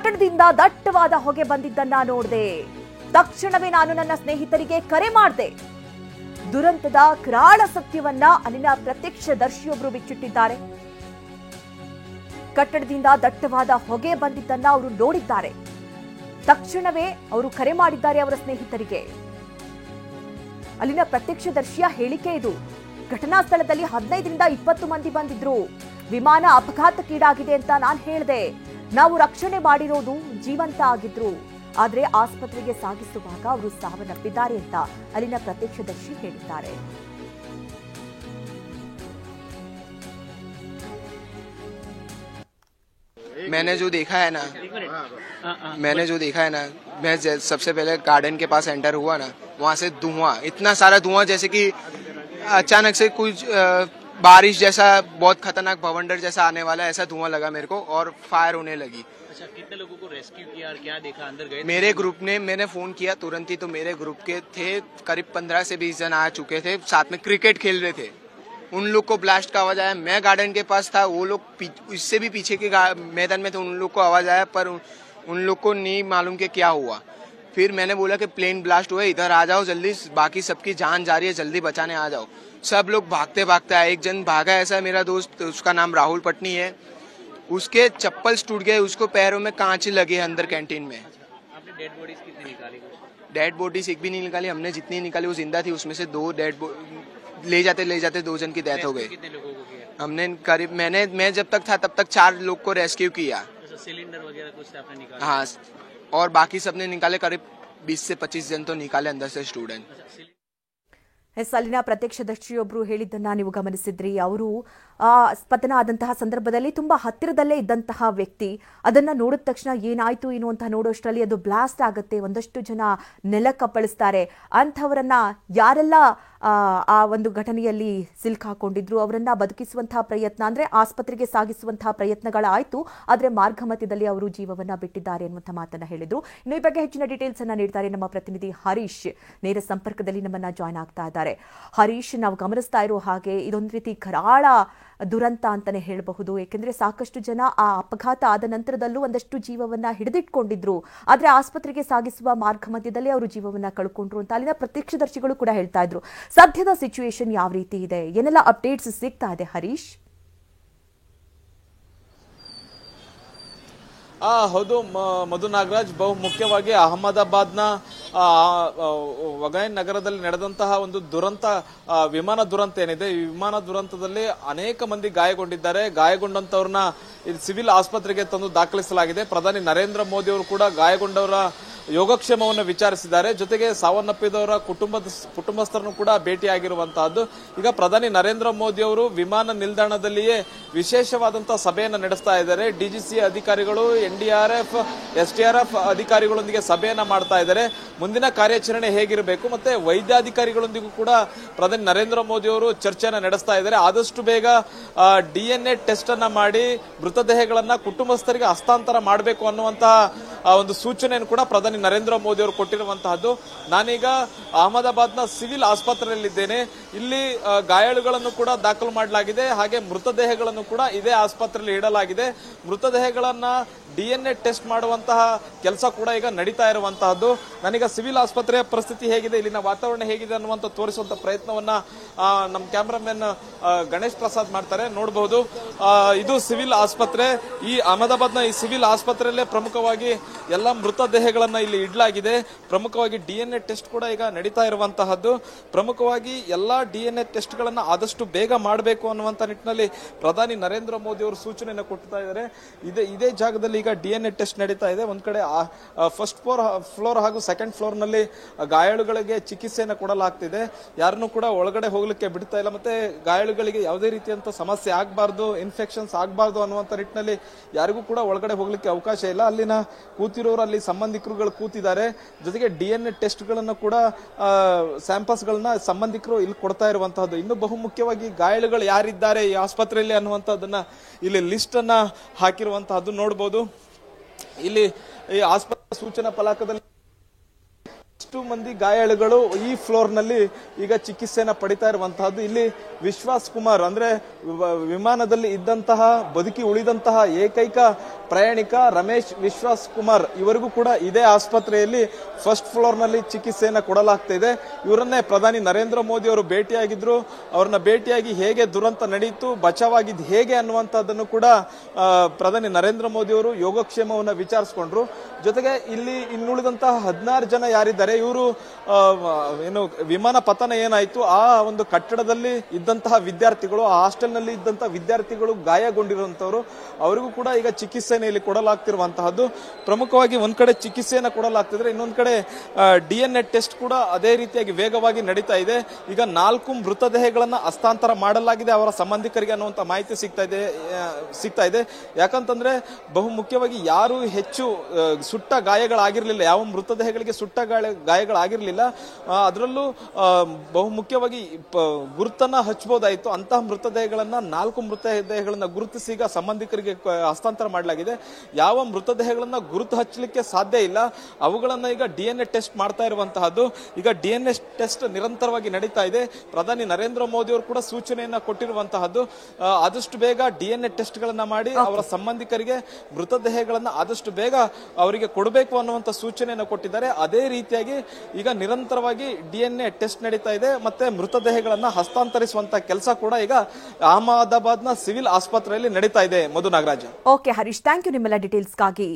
ಕಟ್ಟಡದಿಂದ ದಟ್ಟವಾದ ಹೊಗೆ ಬಂದಿದ್ದನ್ನ ನೋಡಿದೆ. ತಕ್ಷಣವೇ ನಾನು ನನ್ನ ಸ್ನೇಹಿತರಿಗೆ ಕರೆ ಮಾಡಿದೆ. ದುರಂತದ ಕರಾಳ ಸತ್ಯವನ್ನ ಅಲ್ಲಿನ ಪ್ರತ್ಯಕ್ಷದರ್ಶಿಯೊಬ್ಬರು ಬಿಚ್ಚಿಟ್ಟಿದ್ದಾರೆ. ಕಟ್ಟಡದಿಂದ ದಟ್ಟವಾದ ಹೊಗೆ ಬಂದಿದ್ದನ್ನ ಅವರು ನೋಡಿದ್ದಾರೆ. ತಕ್ಷಣವೇ ಅವರು ಕರೆ ಮಾಡಿದ್ದಾರೆ ಅವರ ಸ್ನೇಹಿತರಿಗೆ. ಅಲ್ಲಿನ ಪ್ರತ್ಯಕ್ಷದರ್ಶಿಯ ಹೇಳಿಕೆ ಇದು. ಘಟನಾ ಸ್ಥಳದಲ್ಲಿ 15ರಿಂದ 20 ಮಂದಿ ಬಂದಿದ್ರು. ವಿಮಾನ ಅಪಘಾತಕ್ಕೀಡಾಗಿದೆ ಅಂತ ನಾನು ಹೇಳಿದೆ. ನಾವು ರಕ್ಷಣೆ ಮಾಡಿರೋದು ಜೀವಂತ ಆಗಿದ್ರು. ಆದ್ರೆ ಆಸ್ಪತ್ರೆಗೆ ಸಾಗಿಸುವಾಗ ಅವರು ಸಾವನ್ನಪ್ಪಿದ್ದಾರೆ ಅಂತ ಅಲ್ಲಿನ ಪ್ರತ್ಯಕ್ಷದರ್ಶಿ ಹೇಳಿದ್ದಾರೆ. मैंने जो देखा है ना मैं सबसे पहले गार्डन के पास एंटर हुआ ना, वहाँ से धुआं, इतना सारा धुआं जैसे कि अचानक से कुछ बारिश जैसा बहुत खतरनाक भवंडर जैसा आने वाला ऐसा धुआं लगा मेरे को और फायर होने लगी। अच्छा, कितने लोगों को रेस्क्यू किया और क्या देखा? अंदर गए? मेरे ग्रुप ने, मैंने फोन किया तुरंत ही, तो मेरे ग्रुप के थे करीब 15 से 20 जन आ चुके थे, साथ में क्रिकेट खेल रहे थे। उन लोग को ब्लास्ट का आवाज आया। मैं गार्डन के पास था, वो लोग इससे भी पीछे के मैदान में थे, उन लोग को आवाज आया पर उन लोग को नहीं मालूम कि क्या हुआ। फिर मैंने बोला कि प्लेन ब्लास्ट हुआ, इधर आ जाओ जल्दी, बाकी सबकी जान जा रही है, जल्दी बचाने आ जाओ। सब लोग भागते भागते आए। एक जन भागा, ऐसा मेरा दोस्त, उसका नाम राहुल पटनी है, उसके चप्पल टूट गए, उसको पैरों में कांच लगे अंदर कैंटीन में। आपने डेड बॉडीज कितनी निकाली? डेड बॉडीज एक भी नहीं निकाली हमने, जितनी निकाली वो जिंदा थी, उसमें से 2 डेड ले जाते 2 जन की डेथ हो गई। कितने लोगों को किया? हमने करीब मैं जब तक था तब तक 4 लोग को रेस्क्यू किया। अच्छा, सिलेंडर वगैरह कुछ से आपने निकाला? हाँ, और बाकी सबने निकाले, करीब 20 से 25 जन तो निकाले अंदर से स्टूडेंट। ಅಲ್ಲಿನ ಪ್ರತ್ಯಕ್ಷದರ್ಶಿಯೊಬ್ಬರು ಹೇಳಿದ್ದನ್ನ ನೀವು ಗಮನಿಸಿದ್ರಿ. ಅವರು ಪತನ ಆದಂತಹ ಸಂದರ್ಭದಲ್ಲಿ ತುಂಬಾ ಹತ್ತಿರದಲ್ಲೇ ಇದ್ದಂತಹ ವ್ಯಕ್ತಿ. ಅದನ್ನ ನೋಡಿದ ತಕ್ಷಣ ಏನಾಯ್ತು ಏನು ಅಂತ ನೋಡೋಷ್ಟರಲ್ಲಿ ಅದು ಬ್ಲಾಸ್ಟ್ ಆಗುತ್ತೆ. ಒಂದಷ್ಟು ಜನ ನೆಲಕ್ಕಪ್ಪಳಿಸ್ತಾರೆ. ಅಂಥವರನ್ನ ಯಾರೆಲ್ಲ ಆ ಒಂದು ಘಟನೆಯಲ್ಲಿ ಸಿಲುಕಾಕೊಂಡಿದ್ರು ಅವರನ್ನ ಬದುಕಿಸುವಂತಹ ಪ್ರಯತ್ನ, ಅಂದ್ರೆ ಆಸ್ಪತ್ರೆಗೆ ಸಾಗಿಸುವಂತಹ ಪ್ರಯತ್ನಗಳಾಯ್ತು. ಆದ್ರೆ ಮಾರ್ಗ ಮಧ್ಯದಲ್ಲಿ ಅವರು ಜೀವವನ್ನ ಬಿಟ್ಟಿದ್ದಾರೆ ಎನ್ನುವಂಥ ಮಾತನ್ನ ಹೇಳಿದ್ರು. ಇನ್ನು ಈ ಬಗ್ಗೆ ಹೆಚ್ಚಿನ ಡೀಟೇಲ್ಸ್ ಅನ್ನ ನೀಡ್ತಾರೆ ನಮ್ಮ ಪ್ರತಿನಿಧಿ ಹರೀಶ್. ನೇರ ಸಂಪರ್ಕದಲ್ಲಿ ನಮ್ಮನ್ನ ಜಾಯ್ನ್ ಆಗ್ತಾ ಇದ್ದಾರೆ. ಹರೀಶ್, ನಾವು ಗಮನಿಸ್ತಾ ಇರೋ ಹಾಗೆ ಇದೊಂದು ರೀತಿ ಕರಾಳ ದುರಂತ ಅಂತಾನೆ ಹೇಳಬಹುದು. ಏಕೆಂದ್ರೆ ಸಾಕಷ್ಟು ಜನ ಆ ಅಪಘಾತ ಆದ ನಂತರದಲ್ಲೂ ಒಂದಷ್ಟು ಜೀವವನ್ನ ಹಿಡಿದಿಟ್ಕೊಂಡಿದ್ರು. ಆದ್ರೆ ಆಸ್ಪತ್ರೆಗೆ ಸಾಗಿಸುವ ಮಾರ್ಗ ಮಧ್ಯದಲ್ಲಿ ಅವರು ಜೀವವನ್ನ ಕಳ್ಕೊಂಡ್ರು ಅಂತ ಅಲ್ಲಿನ ಪ್ರತ್ಯಕ್ಷದರ್ಶಿಗಳು ಕೂಡ ಹೇಳ್ತಾ ಇದ್ರು. ಸದ್ಯದ ಸಿಚುವೇಶನ್ ಯಾವ ರೀತಿ ಇದೆ, ಏನೆಲ್ಲ ಅಪ್ಡೇಟ್ಸ್ ಸಿಗ್ತಾ ಇದೆ ಹರೀಶ್? ಹೌದು ಮಧು ನಾಗರಾಜ್, ಬಹು ಮುಖ್ಯವಾಗಿ ಅಹಮದಾಬಾದ್ನ ವಗೈನ್ ನಗರದಲ್ಲಿ ನಡೆದಂತಹ ಒಂದು ದುರಂತ, ವಿಮಾನ ದುರಂತ ಏನಿದೆ, ಈ ವಿಮಾನ ದುರಂತದಲ್ಲಿ ಅನೇಕ ಮಂದಿ ಗಾಯಗೊಂಡಿದ್ದಾರೆ. ಗಾಯಗೊಂಡಂತವ್ರನ್ನ ಸಿವಿಲ್ ಆಸ್ಪತ್ರೆಗೆ ತಂದು ದಾಖಲಿಸಲಾಗಿದೆ. ಪ್ರಧಾನಿ ನರೇಂದ್ರ ಮೋದಿ ಅವರು ಕೂಡ ಗಾಯಗೊಂಡವರ ಯೋಗಕ್ಷೇಮವನ್ನು ವಿಚಾರಿಸಿದ್ದಾರೆ. ಜೊತೆಗೆ ಸಾವನ್ನಪ್ಪಿದವರ ಕುಟುಂಬಸ್ಥರನ್ನು ಕೂಡ ಭೇಟಿಯಾಗಿರುವಂತಹದ್ದು. ಈಗ ಪ್ರಧಾನಿ ನರೇಂದ್ರ ಮೋದಿ ಅವರು ವಿಮಾನ ನಿಲ್ದಾಣದಲ್ಲಿಯೇ ವಿಶೇಷವಾದಂತಹ ಸಭೆಯನ್ನು ನಡೆಸ್ತಾ ಇದ್ದಾರೆ. ಡಿಜಿಸಿ ಅಧಿಕಾರಿಗಳು, NDRF, SDRF ಅಧಿಕಾರಿಗಳೊಂದಿಗೆ ಸಭೆಯನ್ನ ಮಾಡ್ತಾ ಇದ್ದಾರೆ. ಮುಂದಿನ ಕಾರ್ಯಾಚರಣೆ ಹೇಗಿರಬೇಕು, ಮತ್ತೆ ವೈದ್ಯಾಧಿಕಾರಿಗಳೊಂದಿಗೂ ಕೂಡ ಪ್ರಧಾನಿ ನರೇಂದ್ರ ಮೋದಿ ಅವರು ಚರ್ಚೆಯನ್ನ ನಡೆಸ್ತಾ ಇದ್ದಾರೆ. ಆದಷ್ಟು ಬೇಗ DNA ಟೆಸ್ಟ್ ಅನ್ನ ಮಾಡಿ ಮೃತದೇಹಗಳನ್ನ ಕುಟುಂಬಸ್ಥರಿಗೆ ಹಸ್ತಾಂತರ ಮಾಡಬೇಕು ಅನ್ನುವಂತಹ ಒಂದು ಸೂಚನೆಯನ್ನು ಕೂಡ ಪ್ರಧಾನಿ ನರೇಂದ್ರ ಮೋದಿ ಅವರು ಕೊಟ್ಟಿರುವಂತಹದ್ದು. ನಾನೀಗ ಅಹಮದಾಬಾದ್ನ ಸಿವಿಲ್ ಆಸ್ಪತ್ರೆಯಲ್ಲಿದ್ದೇನೆ. ಇಲ್ಲಿ ಗಾಯಾಳುಗಳನ್ನು ಕೂಡ ದಾಖಲು ಮಾಡಲಾಗಿದೆ. ಹಾಗೆ ಮೃತದೇಹಗಳನ್ನು ಕೂಡ ಇದೇ ಆಸ್ಪತ್ರೆಯಲ್ಲಿ ಇಡಲಾಗಿದೆ. ಮೃತದೇಹಗಳನ್ನ DNA ಟೆಸ್ಟ್ ಮಾಡುವಂತಹ ಕೆಲಸ ಕೂಡ ಈಗ ನಡೀತಾ ಇರುವಂತಹದ್ದು. ನಾನೀಗ ಸಿವಿಲ್ ಆಸ್ಪತ್ರೆಯ ಪರಿಸ್ಥಿತಿ ಹೇಗಿದೆ, ಇಲ್ಲಿನ ವಾತಾವರಣ ಹೇಗಿದೆ ಅನ್ನುವಂತ ತೋರಿಸುವಂತ ಪ್ರಯತ್ನವನ್ನ ನಮ್ಮ ಕ್ಯಾಮರಾಮನ್ ಗಣೇಶ್ ಪ್ರಸಾದ್ ಮಾಡ್ತಾರೆ. ನೋಡಬಹುದು, ಇದು ಸಿವಿಲ್ ಆಸ್ಪತ್ರೆ. ಈ ಅಹಮದಾಬಾದ್ನ ಈ ಸಿವಿಲ್ ಆಸ್ಪತ್ರೆಯಲ್ಲೇ ಪ್ರಮುಖವಾಗಿ ಎಲ್ಲ ಮೃತದೇಹಗಳನ್ನ ಇಲ್ಲಿ ಇಡಲಾಗಿದೆ. ಪ್ರಮುಖವಾಗಿ DNA ಟೆಸ್ಟ್ ಕೂಡ ಈಗ ನಡೀತಾ ಇರುವಂತಹದ್ದು. ಪ್ರಮುಖವಾಗಿ ಎಲ್ಲಾ DNA ಟೆಸ್ಟ್ ಗಳನ್ನ ಆದಷ್ಟು ಬೇಗ ಮಾಡಬೇಕು ಅನ್ನುವಂತ ನಿಟ್ಟಿನಲ್ಲಿ ಪ್ರಧಾನಿ ನರೇಂದ್ರ ಮೋದಿ ಅವರು ಸೂಚನೆಯನ್ನು ಕೊಡ್ತಾ ಇದ್ದಾರೆ. ಇದೇ ಜಾಗದಲ್ಲಿ ಈಗ DNA ಟೆಸ್ಟ್ ನಡೀತಾ ಇದೆ. ಒಂದ್ ಕಡೆ ಫಸ್ಟ್ ಫ್ಲೋರ್ ಹಾಗೂ ಸೆಕೆಂಡ್ ಫ್ಲೋರ್ ನಲ್ಲಿ ಗಾಯಾಳುಗಳಿಗೆ ಚಿಕಿತ್ಸೆಯನ್ನು ಕೊಡಲಾಗ್ತಿದೆ. ಯಾರನ್ನು ಕೂಡ ಒಳಗಡೆ ಹೋಗ್ಲಿಕ್ಕೆ ಬಿಡ್ತಾ ಇಲ್ಲ. ಮತ್ತೆ ಗಾಯಾಳುಗಳಿಗೆ ಯಾವುದೇ ರೀತಿಯಂತ ಸಮಸ್ಯೆ ಆಗಬಾರ್ದು, ಇನ್ಫೆಕ್ಷನ್ಸ್ ಆಗಬಾರ್ದು ಅನ್ನುವಂತ ನಿಟ್ಟಿನಲ್ಲಿ ಯಾರಿಗೂ ಕೂಡ ಒಳಗಡೆ ಹೋಗ್ಲಿಕ್ಕೆ ಅವಕಾಶ ಇಲ್ಲ. ಅಲ್ಲಿನ ಕೂತಿರೋರು, ಅಲ್ಲಿ ಸಂಬಂಧಿಕರುಗಳು ಕೂತಿದ್ದಾರೆ. ಜೊತೆಗೆ DNA ಟೆಸ್ಟ್ ಗಳನ್ನ ಕೂಡ ಸ್ಯಾಂಪಲ್ಸ್ ಗಳನ್ನ ಸಂಬಂಧಿಕರು ಇಲ್ಲಿ ಕೊಡ್ತಾ ಇರುವಂತಹದ್ದು. ಇನ್ನು ಬಹು ಮುಖ್ಯವಾಗಿ ಗಾಯಾಳುಗಳು ಯಾರಿದ್ದಾರೆ ಈ ಆಸ್ಪತ್ರೆಯಲ್ಲಿ ಅನ್ನುವಂಥದ್ದನ್ನ ಇಲ್ಲಿ ಲಿಸ್ಟ್ ಅನ್ನ ಹಾಕಿರುವಂತಹದ್ದು ನೋಡಬಹುದು. ಇಲ್ಲಿ ಈ ಆಸ್ಪತ್ರೆ ಸೂಚನಾ ಫಲಕದಲ್ಲಿ ಇಷ್ಟು ಮಂದಿ ಗಾಯಾಳುಗಳು ಈ ಫ್ಲೋರ್ ನಲ್ಲಿ ಈಗ ಚಿಕಿತ್ಸೆನ ಪಡಿತಾ ಇರುವಂತಹದ್ದು. ಇಲ್ಲಿ ವಿಶ್ವಾಸ್ ಕುಮಾರ್ ಅಂದ್ರೆ ವಿಮಾನದಲ್ಲಿ ಇದ್ದಂತಹ ಬದುಕಿ ಉಳಿದಂತಹ ಏಕೈಕ ಪ್ರಯಾಣಿಕ ರಮೇಶ್ ವಿಶ್ವಾಸ್ ಕುಮಾರ್, ಇವರಿಗೂ ಕೂಡ ಇದೇ ಆಸ್ಪತ್ರೆಯಲ್ಲಿ ಫಸ್ಟ್ ಫ್ಲೋರ್ ನಲ್ಲಿ ಚಿಕಿತ್ಸೆಯನ್ನ ಕೊಡಲಾಗ್ತಾ ಇದೆ. ಇವರನ್ನೇ ಪ್ರಧಾನಿ ನರೇಂದ್ರ ಮೋದಿ ಅವರು ಭೇಟಿಯಾಗಿದ್ರು. ಅವ್ರನ್ನ ಭೇಟಿಯಾಗಿ ಹೇಗೆ ದುರಂತ ನಡೆಯಿತು, ಬಚಾವಾಗಿದ್ದು ಹೇಗೆ ಅನ್ನುವಂಥದ್ದನ್ನು ಕೂಡ ಪ್ರಧಾನಿ ನರೇಂದ್ರ ಮೋದಿ ಅವರು ಯೋಗಕ್ಷೇಮವನ್ನ ವಿಚಾರಿಸಿಕೊಂಡ್ರು. ಜೊತೆಗೆ ಇಲ್ಲಿ ಇನ್ನುಳಿದಂತಹ 16 ಜನ ಯಾರಿದ್ದಾರೆ, ಇವರು ಏನು ವಿಮಾನ ಪತನ ಏನಾಯ್ತು, ಆ ಒಂದು ಕಟ್ಟಡದಲ್ಲಿ ಇದ್ದಂತಹ ವಿದ್ಯಾರ್ಥಿಗಳು, ಆ ಹಾಸ್ಟೆಲ್ ನಲ್ಲಿ ಇದ್ದಂತಹ ವಿದ್ಯಾರ್ಥಿಗಳು ಗಾಯಗೊಂಡಿರುವಂತವರು, ಅವರಿಗೂ ಕೂಡ ಈಗ ಚಿಕಿತ್ಸೆಯನ್ನು ಇಲ್ಲಿ ಕೊಡಲಾಗ್ತಿರುವಂತಹದ್ದು. ಪ್ರಮುಖವಾಗಿ ಒಂದ್ ಕಡೆ ಚಿಕಿತ್ಸೆಯನ್ನ ಕೊಡಲಾಗ್ತಿದ್ರೆ, ಇನ್ನೊಂದ್ ಕಡೆ DNA ಟೆಸ್ಟ್ ಕೂಡ ಅದೇ ರೀತಿಯಾಗಿ ವೇಗವಾಗಿ ನಡೀತಾ ಇದೆ. ಈಗ 4 ಮೃತದೇಹಗಳನ್ನ ಹಸ್ತಾಂತರ ಮಾಡಲಾಗಿದೆ ಅವರ ಸಂಬಂಧಿಕರಿಗೆ ಅನ್ನುವಂತ ಮಾಹಿತಿ ಸಿಗ್ತಾ ಇದೆ. ಯಾಕಂತಂದ್ರೆ ಬಹು ಮುಖ್ಯವಾಗಿ ಯಾರು ಹೆಚ್ಚು ಸುಟ್ಟ ಗಾಯಗಳಾಗಿರ್ಲಿಲ್ಲ, ಯಾವ ಮೃತದೇಹಗಳಿಗೆ ಸುಟ್ಟ ಗಾಯಗಳಾಗಿರ್ಲಿಲ್ಲ, ಅದರಲ್ಲೂ ಬಹು ಮುಖ್ಯವಾಗಿ ಗುರುತನ್ನ ಹಚ್ಚಬಹುದಾಯಿತು. ಅಂತಹ ಮೃತದೇಹಗಳನ್ನ 4 ಮೃತದೇಹಗಳನ್ನ ಗುರುತಿಸಿ ಈಗ ಸಂಬಂಧಿಕರಿಗೆ ಹಸ್ತಾಂತರ ಮಾಡಲಾಗಿದೆ. ಯಾವ ಮೃತದೇಹಗಳನ್ನ ಗುರುತು ಹಚ್ಚಲಿಕ್ಕೆ ಸಾಧ್ಯ ಇಲ್ಲ, ಅವುಗಳನ್ನ ಈಗ DNA ಟೆಸ್ಟ್ ಮಾಡ್ತಾ ಇರುವಂತಹದ್ದು. ಈಗ DNA ಟೆಸ್ಟ್ ನಿರಂತರವಾಗಿ ನಡೀತಾ ಇದೆ. ಪ್ರಧಾನಿ ನರೇಂದ್ರ ಮೋದಿ ಅವರು ಕೂಡ ಸೂಚನೆಯನ್ನ ಕೊಟ್ಟಿರುವಂತಹದ್ದು. ಆದಷ್ಟು ಬೇಗ DNA ಟೆಸ್ಟ್ ಗಳನ್ನ ಮಾಡಿ ಅವರ ಸಂಬಂಧಿಕರಿಗೆ ಮೃತದೇಹಗಳನ್ನ ಆದಷ್ಟು ಬೇಗ ಅವರಿಗೆ ಕೊಡಬೇಕು ಅನ್ನುವಂತ ಸೂಚನೆಯನ್ನು ಕೊಟ್ಟಿದ್ದಾರೆ. ಅದೇ ರೀತಿಯಾಗಿ ಈಗ ನಿರಂತರವಾಗಿ DNA ಟೆಸ್ಟ್ ನಡೀತಾ ಇದೆ. ಮತ್ತೆ ಮೃತದೇಹಗಳನ್ನ ಹಸ್ತಾಂತರಿಸುವಂತ ಕೆಲಸ ಕೂಡ ಈಗ ಅಹಮದಾಬಾದ್ನ ಸಿವಿಲ್ ಆಸ್ಪತ್ರೆಯಲ್ಲಿ ನಡೀತಾ ಇದೆ. Madhu Nagaraj. Okay Harish, thank you ನಿಮ್ಮೆಲ್ಲ ಡೀಟೇಲ್ಸ್ಗಾಗಿ.